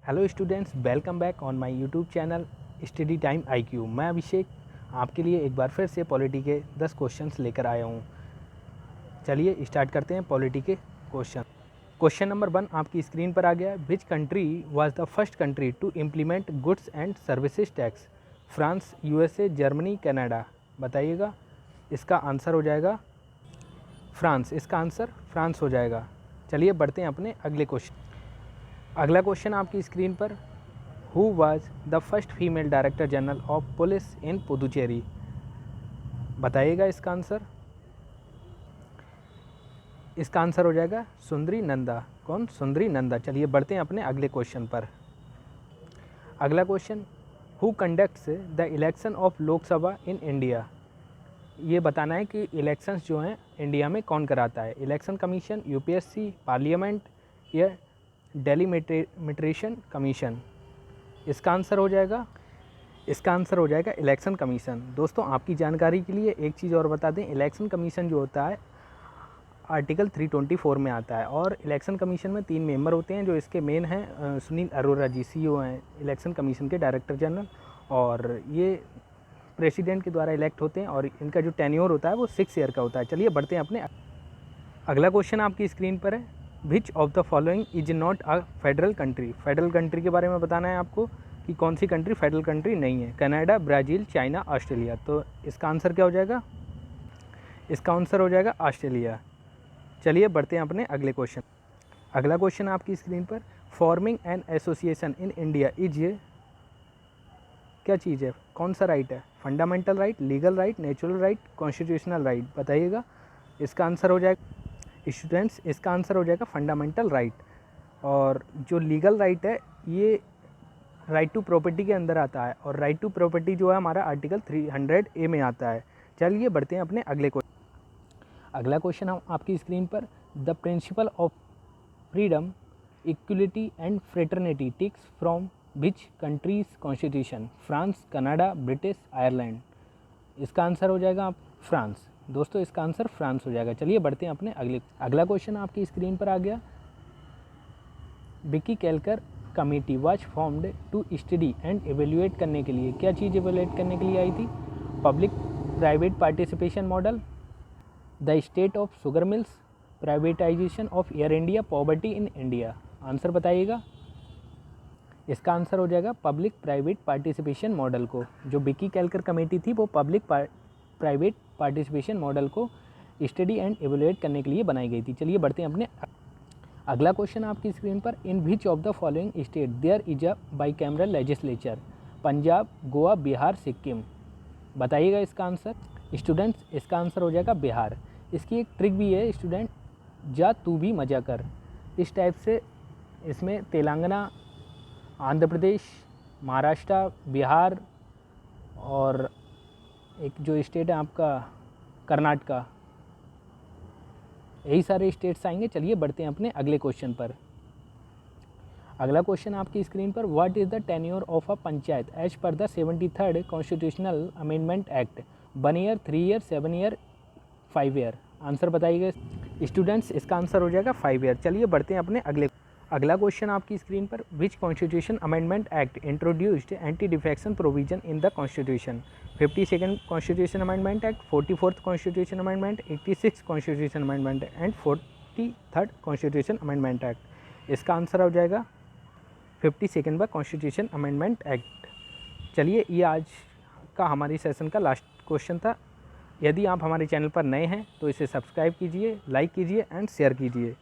Hello students, welcome back on my YouTube channel study time IQ. मैं अभिषेक आपके लिए एक बार फिर से पॉलिटी के 10 क्वेश्चंस लेकर आया हूँ। चलिए स्टार्ट करते हैं पॉलिटी के क्वेश्चन। क्वेश्चन नंबर 1 आपकी स्क्रीन पर आ गया। Which country was the first country to implement goods and services tax? France, USA, Germany, Canada. बताइएगा। इसका आंसर हो जाएगा फ्रांस। इसका आंसर फ्रांस हो जाएगा। चलिए बढ़ते हैं अपने अगले क्वेश्चन। अगला क्वेश्चन आपकी स्क्रीन पर, who was the first female director general of police in Puducherry? बताइएगा इसका आंसर। इसका आंसर हो जाएगा सुंदरी नंदा। कौन? सुंदरी नंदा। चलिए बढ़ते हैं अपने अगले क्वेश्चन पर। अगला question, who conducts the election of Lok Sabha in India? ये बताना है कि इलेक्शंस जो हैं इंडिया में कौन कराता है। इलेक्शन कमीशन, यूपीएससी, पार्लियामेंट या डेलिमिटेशन कमीशन। इसका आंसर हो जाएगा इलेक्शन कमीशन। दोस्तों आपकी जानकारी के लिए एक चीज़ और बता दें, इलेक्शन कमीशन जो होता है आर्टिकल 324 में आता है और इलेक्शन कमीशन में 3 मेंबर होते हैं। जो इसके मेन हैं सुनील अरोड़ा जी, सीईओ हैं इलेक्शन कमीशन के डायरेक्टर जनरल, और ये प्रेसिडेंट के द्वारा इलेक्ट होते हैं और इनका जो टेन्योर होता है वो 6 ईयर का होता है। चलिए बढ़ते हैं अपने अगला क्वेश्चन आपकी स्क्रीन पर है। विच of the following is not a federal country? Federal country के बारे में बताना है आपको कि कौन सी कंट्री फेडरल कंट्री नहीं है। Canada, Brazil, China, Australia. तो इसका आंसर क्या हो जाएगा? इसका आंसर हो जाएगा ऑस्ट्रेलिया। चलिए बढ़ते हैं अपने अगले क्वेश्चन। अगला क्वेश्चन आपकी स्क्रीन पर, forming an association in India is क्या चीज़ है? कौन सा राइट है? Fundamental right, legal right, natural right, constitutional right. बताइएगा। इसका आंसर हो जाएगा स्टूडेंट्स, इसका आंसर हो जाएगा फंडामेंटल राइट। और जो लीगल राइट है ये राइट टू प्रॉपर्टी के अंदर आता है और राइट टू प्रॉपर्टी जो है हमारा आर्टिकल 300A में आता है। चलिए बढ़ते हैं अपने अगले क्वेश्चन। अगला क्वेश्चन हम आपकी स्क्रीन पर, the principle of freedom, equality and fraternity takes from which country's constitution? France, Canada, British, Ireland. इसका आंसर हो जाएगा फ्रांस। दोस्तों इसका आंसर फ्रांस हो जाएगा। चलिए बढ़ते हैं अपने अगला क्वेश्चन आपकी स्क्रीन पर आ गया। Vijay Kelkar committee was formed to study and evaluate करने के लिए, क्या चीज़ एवेल्युएट करने के लिए आई थी? Public private participation model, the state of sugar mills, privatisation of air India, poverty in India. Answer बताइएगा। इसका आंसर हो जाएगा पब्लिक प्राइवेट पार्टिसिपेशन मॉडल को। जो विकी केलकर कमेटी थी वो पब्लिक प्राइवेट पार्टिसिपेशन मॉडल को स्टडी एंड एवेल्युएट करने के लिए बनाई गई थी। चलिए बढ़ते हैं अपने अगला क्वेश्चन आपकी स्क्रीन पर, in which of the following state there is a bicameral legislature? Punjab, Goa, Bihar, Sikkim. बताइएगा इसका आंसर। स्टूडेंट्स इसका आंसर हो जाएगा बिहार। इसकी एक ट्रिक भी है स्टूडेंट, जा तू भी मजा कर। इस टाइप से इसमें तेलंगाना, आंध्र प्रदेश, महाराष्ट्र, बिहार और एक जो स्टेट है आपका कर्नाटका, यही सारे स्टेट्स आएंगे। चलिए बढ़ते हैं अपने अगले क्वेश्चन पर। अगला क्वेश्चन आपकी स्क्रीन पर, what is the tenure of a panchayat as per the 73rd constitutional amendment act? 1 year, 3 year, 7 year, 5 year. Answer बताइएगा स्टूडेंट्स। इसका आंसर हो जाएगा 5 ईयर। चलिए बढ़ते हैं अपने अगला क्वेश्चन आपकी स्क्रीन पर, which constitution amendment act introduced anti defection provision in the constitution? 52nd constitution amendment act, 44th constitution amendment, 86th constitution amendment and 43rd constitution amendment act. इसका आंसर हो जाएगा 52nd कॉन्स्टिट्यूशन अमेंडमेंट एक्ट। चलिए ये आज का हमारी session का last question था। यदि आप हमारे चैनल पर नए हैं तो इसे सब्सक्राइब कीजिए, लाइक कीजिए एंड शेयर कीजिए।